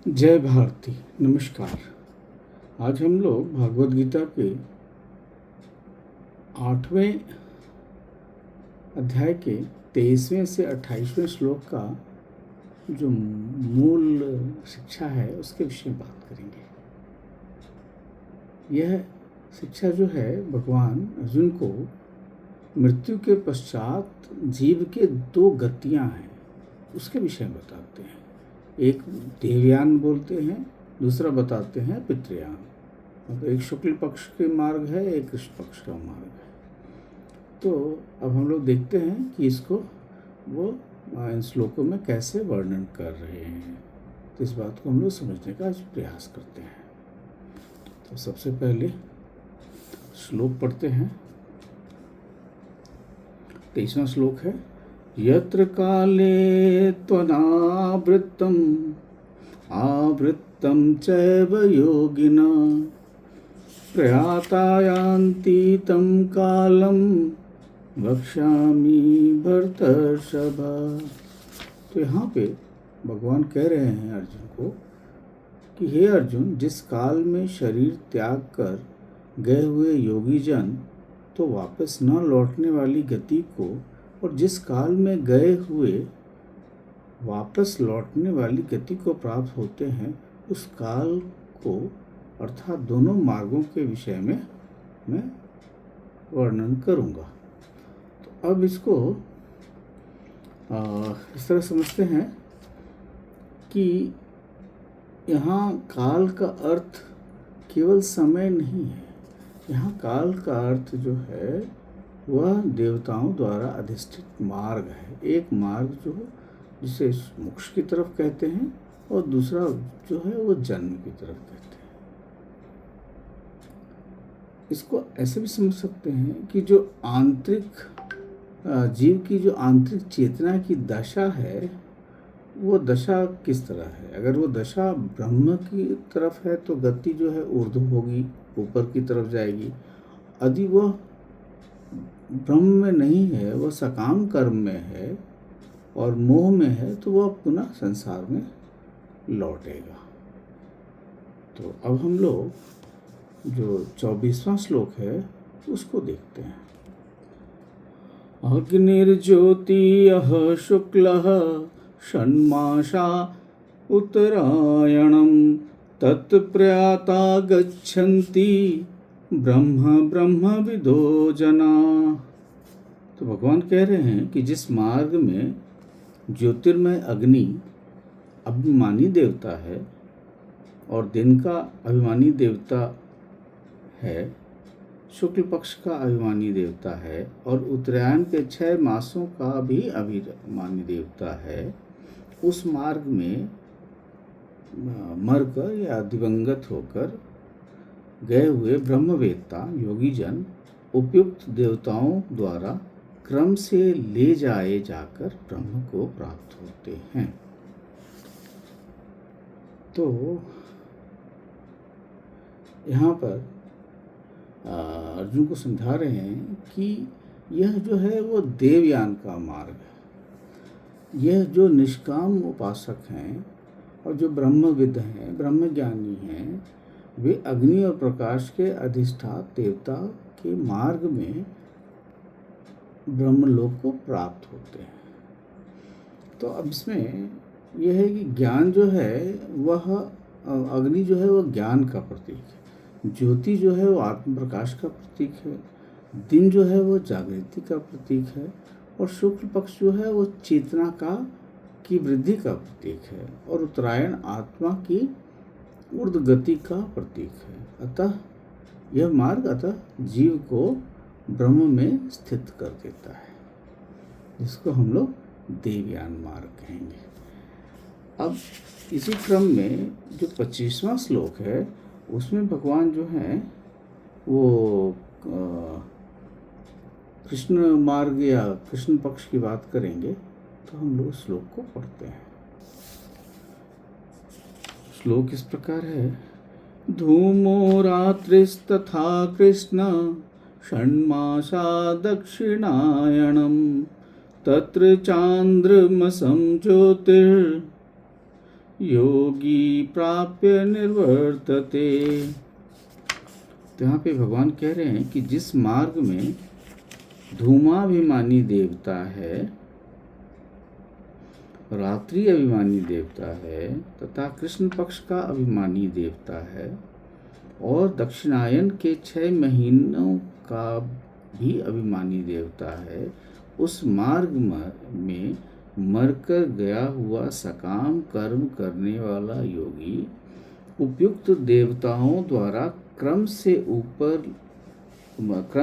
जय भारती। नमस्कार। आज हम लोग भागवत गीता के 8वें अध्याय के 23वें से 28वें श्लोक का जो मूल शिक्षा है उसके विषय में बात करेंगे। यह शिक्षा जो है भगवान अर्जुन को मृत्यु के पश्चात जीव के दो गतियां हैं उसके विषय में बताते हैं। एक देवयान बोलते हैं, दूसरा बताते हैं पितृयान। मतलब एक शुक्ल पक्ष के मार्ग है, एक कृष्ण पक्ष का मार्ग है। तो अब हम लोग देखते हैं कि इसको वो इन श्लोकों में कैसे वर्णन कर रहे हैं। तो इस बात को हम लोग समझने का प्रयास करते हैं। तो सबसे पहले श्लोक पढ़ते हैं। 23वां श्लोक है, यत्र काले त्वनावृत्तम् आवृत्तं चैव योगिना प्रयाता यान्ति तं कालं वक्ष्यामि भरतर्षभ। तो यहाँ पे भगवान कह रहे हैं अर्जुन को कि हे अर्जुन, जिस काल में शरीर त्याग कर गए हुए योगी जन तो वापस न लौटने वाली गति को और जिस काल में गए हुए वापस लौटने वाली गति को प्राप्त होते हैं, उस काल को अर्थात दोनों मार्गों के विषय में मैं वर्णन करूँगा। तो अब इसको इस तरह समझते हैं कि यहाँ काल का अर्थ केवल समय नहीं है। यहाँ काल का अर्थ जो है वह देवताओं द्वारा अधिष्ठित मार्ग है। एक मार्ग जो जिसे मोक्ष की तरफ कहते हैं और दूसरा जो है वो जन्म की तरफ कहते हैं। इसको ऐसे भी समझ सकते हैं कि जो आंतरिक जीव की जो आंतरिक चेतना की दशा है वो दशा किस तरह है। अगर वो दशा ब्रह्म की तरफ है तो गति जो है ऊर्ध्व होगी, ऊपर की तरफ जाएगी। यदि वह ब्रह्म में नहीं है, वह सकाम कर्म में है और मोह में है, तो वह पुनः संसार में लौटेगा। तो अब हम लोग जो 24वां श्लोक है उसको देखते हैं। अग्निर्ज्योतिः शुक्लः षण्मासा उत्तरायणं तत्प्रयाता गच्छन्ति ब्रह्म विदो जना। तो भगवान कह रहे हैं कि जिस मार्ग में ज्योतिर्मय अग्नि अभिमानी देवता है और दिन का अभिमानी देवता है, शुक्ल पक्ष का अभिमानी देवता है और उत्तरायण के 6 मासों का भी अभिमानी देवता है, उस मार्ग में मरकर या दिवंगत होकर गए हुए ब्रह्मवेत्ता योगी जन उपयुक्त देवताओं द्वारा क्रम से ले जाए जाकर ब्रह्म को प्राप्त होते हैं। तो यहाँ पर अर्जुन को समझा रहे हैं कि यह जो है वो देवयान का मार्ग है। यह जो निष्काम उपासक हैं और जो ब्रह्मविद हैं, ब्रह्मज्ञानी हैं, वे अग्नि और प्रकाश के अधिष्ठात देवता के मार्ग में ब्रह्मलोक को प्राप्त होते हैं। तो अब इसमें यह है कि ज्ञान जो है वह अग्नि जो है वह ज्ञान का प्रतीक है, ज्योति जो है वो आत्म प्रकाश का प्रतीक है, दिन जो है वो जागृति का प्रतीक है और शुक्ल पक्ष जो है वो चेतना की वृद्धि का प्रतीक है और उत्तरायण आत्मा की ऊर्ध्व गति का प्रतीक है। अतः यह मार्ग जीव को ब्रह्म में स्थित कर देता है, जिसको हम लोग देवयान मार्ग कहेंगे। अब इसी क्रम में जो 25वां श्लोक है उसमें भगवान जो है वो कृष्ण मार्ग या कृष्ण पक्ष की बात करेंगे। तो हम लोग श्लोक को पढ़ते हैं। श्लोक इस प्रकार है, धूमो रात्रिस्तथा कृष्ण षण्मासा दक्षिणायणं तत्र चांद्रमसं ज्योतिर् योगी प्राप्य निर्वर्तते। तो यहाँ पे भगवान कह रहे हैं कि जिस मार्ग में धूमाभिमानी देवता है, रात्रि अभिमानी देवता है तथा कृष्ण पक्ष का अभिमानी देवता है और दक्षिणायन के 6 महीनों का भी अभिमानी देवता है, उस मार्ग में मरकर गया हुआ सकाम कर्म करने वाला योगी उपयुक्त देवताओं द्वारा क्रम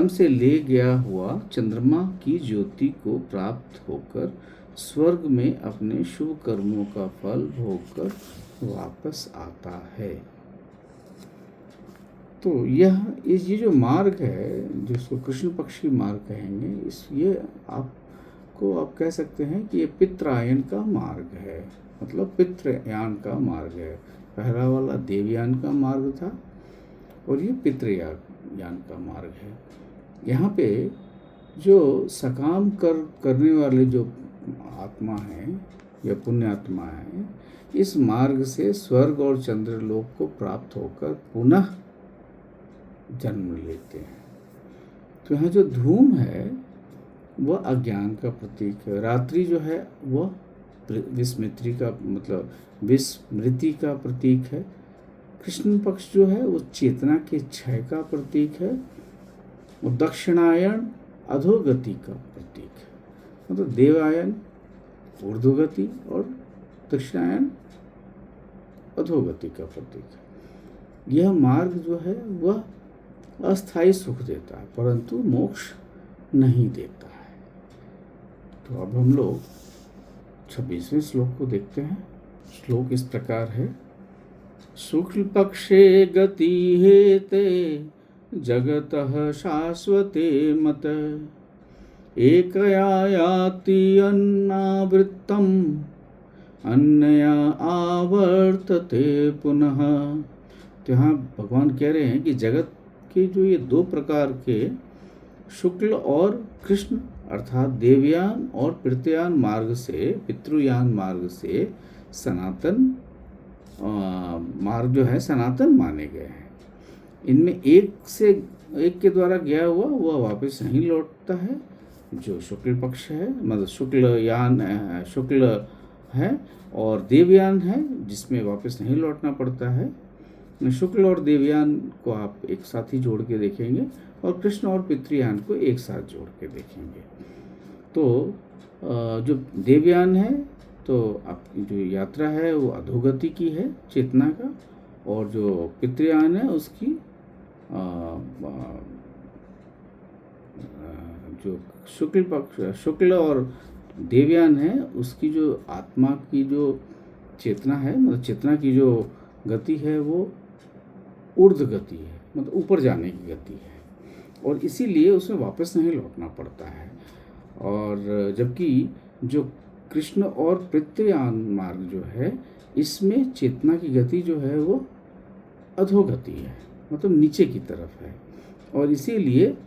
से ले गया हुआ चंद्रमा की ज्योति को प्राप्त होकर स्वर्ग में अपने शुभ कर्मों का फल भोगकर वापस आता है। तो ये जो मार्ग है, जिसको कृष्ण पक्ष की मार्ग कहेंगे, ये आप कह सकते हैं कि ये पितृयान का मार्ग है, मतलब पितृयान का मार्ग है। पहला वाला देवयान का मार्ग था और ये पितृयान का मार्ग है। यहाँ पे जो सकाम करने वाले जो आत्मा हैं या पुण्यात्मा हैं, इस मार्ग से स्वर्ग और चंद्रलोक को प्राप्त होकर पुनः जन्म लेते हैं। तो यहाँ जो धूम है वह अज्ञान का प्रतीक है, रात्रि जो है वह विस्मृति का प्रतीक है, कृष्ण पक्ष जो है वो चेतना के क्षय का प्रतीक है और दक्षिणायन अधोगति का प्रतीक है। मतलब देवायन ऊर्ध्वगति और दक्षिणायन अधोगति का प्रतीक है। यह मार्ग जो है वह अस्थायी सुख देता है परंतु मोक्ष नहीं देता है। तो अब हम लोग 26वें श्लोक को देखते हैं। श्लोक इस प्रकार है। शुक्ल पक्षे गति हेते जगतः शाश्वते मत एकया याति अन्नावृत्तम अन्यया आवर्तते पुनः। तो यहाँ भगवान कह रहे हैं कि जगत के जो ये 2 प्रकार के शुक्ल और कृष्ण अर्थात देवयान और पितृयान मार्ग से सनातन मार्ग जो है सनातन माने गए हैं। इनमें एक के द्वारा गया हुआ वह वापस नहीं लौटता है, जो शुक्ल पक्ष है, मतलब शुक्ल है और देवयान है जिसमें वापस नहीं लौटना पड़ता है। शुक्ल और देवयान को आप एक साथ ही जोड़ के देखेंगे और कृष्ण और पितृयान को एक साथ जोड़ के देखेंगे। तो जो देवयान है तो आपकी जो यात्रा है वो अधोगति की है चेतना का, और जो पितृयान है उसकी जो शुक्ल और देवयान है उसकी जो आत्मा की जो चेतना है, मतलब चेतना की जो गति है वो ऊर्ध्व गति है, मतलब ऊपर जाने की गति है और इसीलिए उसमें वापस नहीं लौटना पड़ता है। और जबकि जो कृष्ण और पितृयान मार्ग जो है इसमें चेतना की गति जो है वो अधोगति है, मतलब नीचे की तरफ है और इसीलिए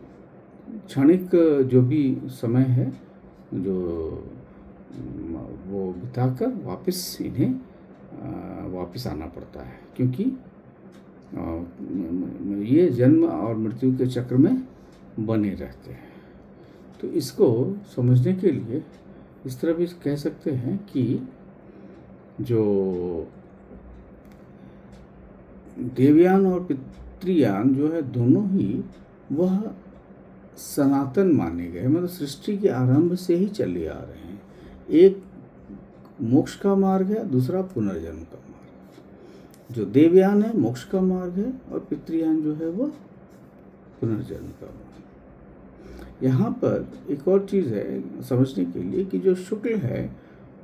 क्षणिक जो भी समय है जो वो बिताकर वापस आना पड़ता है, क्योंकि ये जन्म और मृत्यु के चक्र में बने रहते हैं। तो इसको समझने के लिए इस तरह भी कह सकते हैं कि जो देवयान और पितृयान जो है दोनों ही वह सनातन माने गए, मतलब सृष्टि के आरंभ से ही चले आ रहे हैं। एक मोक्ष का मार्ग है, दूसरा पुनर्जन्म का मार्ग। जो देवयान है मोक्ष का मार्ग है और पितृयान जो है वह पुनर्जन्म का मार्ग। यहाँ पर एक और चीज़ है समझने के लिए कि जो शुक्ल है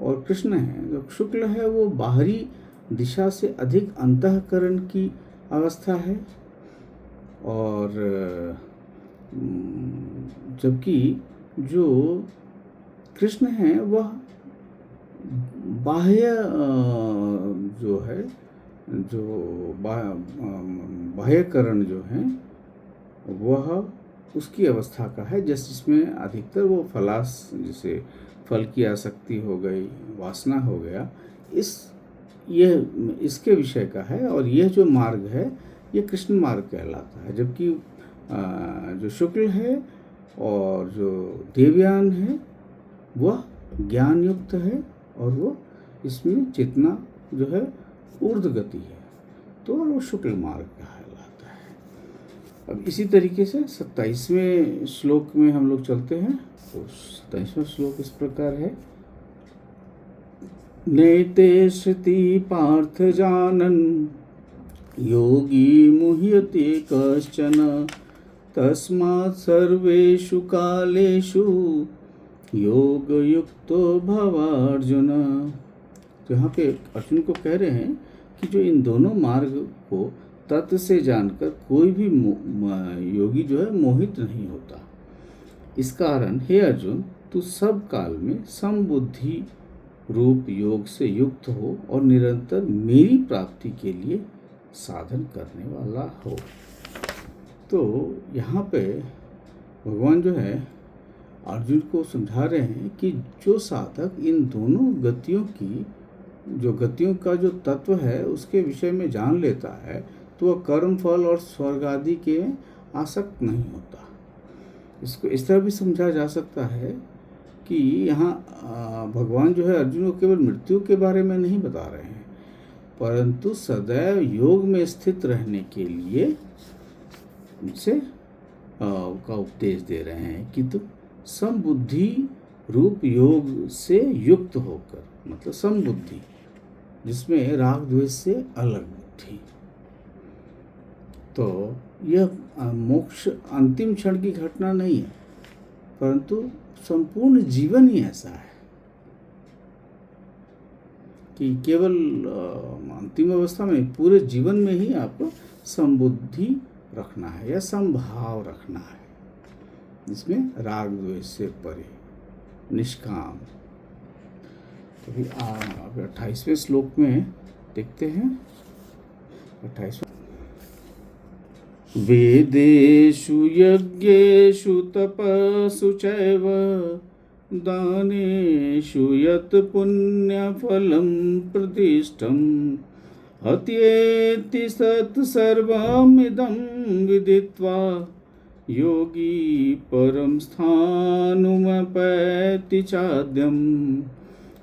और कृष्ण है, जो शुक्ल है वो बाहरी दिशा से अधिक अंतःकरण की अवस्था है और जबकि जो कृष्ण है वह बाह्य जो है जो बाह्यकरण जो है वह उसकी अवस्था का है, जिसमें अधिकतर वो जैसे फल की आसक्ति हो गई, वासना हो गया, यह इसके विषय का है, और यह जो मार्ग है ये कृष्ण मार्ग कहलाता है। जबकि जो शुक्ल है और जो देवयान है वह ज्ञान युक्त है, और वो इसमें चेतना जो है ऊर्ध्व गति है, तो वो शुक्ल मार्ग कहलाता है। अब इसी तरीके से 27वें श्लोक में हम लोग चलते हैं। तो 27वां श्लोक इस प्रकार है, नैते श्रुति पार्थ जानन् योगी मुह्यते कश्चन तस्मात् सर्वेषु कालेषु योग युक्तो भवार्जुन। तो यहाँ पे अर्जुन को कह रहे हैं कि जो इन दोनों मार्ग को तत्व से जानकर कोई भी योगी जो है मोहित नहीं होता। इस कारण हे अर्जुन, तू सब काल में समबुद्धि रूप योग से युक्त हो और निरंतर मेरी प्राप्ति के लिए साधन करने वाला हो। तो यहाँ पे भगवान जो है अर्जुन को समझा रहे हैं कि जो साधक इन दोनों गतियों की, जो गतियों का जो तत्व है उसके विषय में जान लेता है, तो वह कर्म फल और स्वर्ग आदि के आसक्त नहीं होता। इसको इस तरह भी समझा जा सकता है कि यहाँ भगवान जो है अर्जुन को केवल मृत्यु के बारे में नहीं बता रहे हैं, परंतु सदैव योग में स्थित रहने के लिए उनसे का उपदेश दे रहे हैं कि तुम समबुद्धि रूप योग से युक्त होकर, मतलब समबुद्धि जिसमें राग द्वेष से अलग बुद्धि। तो यह मोक्ष अंतिम क्षण की घटना नहीं है, परंतु संपूर्ण जीवन ही ऐसा है कि केवल अंतिम अवस्था में, पूरे जीवन में ही आपको समबुद्धि रखना है या समभाव रखना है, जिसमें राग द्वेष से परे, निष्काम। तो भी अब 28वें श्लोक में देखते हैं। 28वां, वेदेषु यज्ञेषु तपस्सु चैव दानेषु यत् पुण्यफलं प्रतिष्ठम् हत्येति सर्वमिदं विदित्वा योगी परम स्थानुमपैति चाद्यम।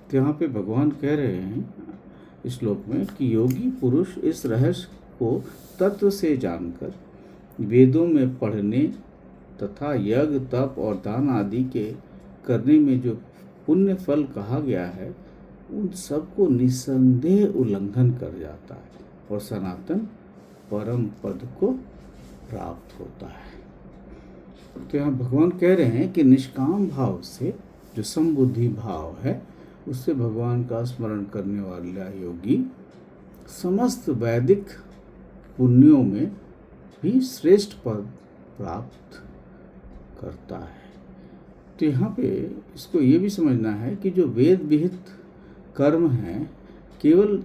तो यहाँ पे भगवान कह रहे हैं इस श्लोक में कि योगी पुरुष इस रहस्य को तत्व से जानकर वेदों में पढ़ने तथा यज्ञ तप और दान आदि के करने में जो पुण्य फल कहा गया है, उन सबको निसंदेह उल्लंघन कर जाता है और सनातन परम पद को प्राप्त होता है। तो यहाँ भगवान कह रहे हैं कि निष्काम भाव से, जो समबुद्धि भाव है, उससे भगवान का स्मरण करने वाला योगी समस्त वैदिक पुण्यों में भी श्रेष्ठ पद प्राप्त करता है। तो यहाँ पे इसको ये भी समझना है कि जो वेद विहित कर्म हैं केवल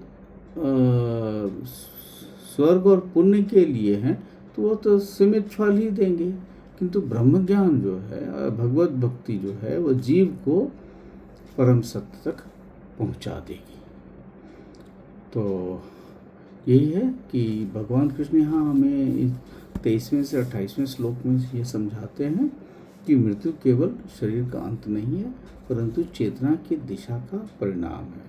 स्वर्ग और पुण्य के लिए हैं, तो वो तो सीमित फल ही देंगे, किंतु ब्रह्म ज्ञान जो है, भगवत भक्ति जो है, वो जीव को परम सत्य तक पहुंचा देगी। तो यही है कि भगवान कृष्ण यहाँ हमें 23वें से 28वें श्लोक में ये समझाते हैं कि मृत्यु केवल शरीर का अंत नहीं है, परंतु चेतना की दिशा का परिणाम है,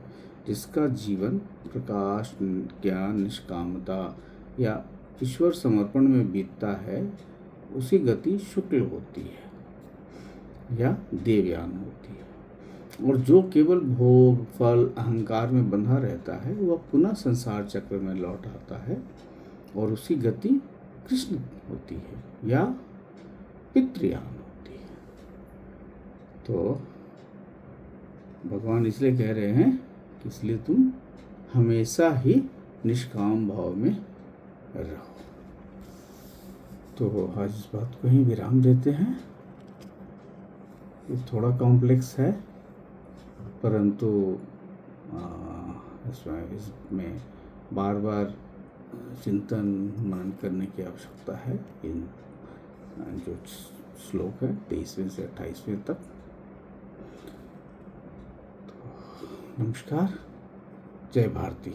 जिसका जीवन प्रकाश, ज्ञान, निष्कामता या ईश्वर समर्पण में बीतता है, उसी गति शुक्ल होती है या देवयान होती है। और जो केवल भोग, फल, अहंकार में बंधा रहता है, वह पुनः संसार चक्र में लौट आता है और उसकी गति कृष्ण होती है या पितृयान होती है। तो भगवान इसलिए कह रहे हैं कि इसलिए तुम हमेशा ही निष्काम भाव में रहो। तो आज इस बात को ही विराम देते हैं। ये थोड़ा कॉम्प्लेक्स है, परंतु इसमें बार बार चिंतन मनन करने की आवश्यकता है। इन जो श्लोक है 23वें से 28वें तक। तो नमस्कार, जय भारती।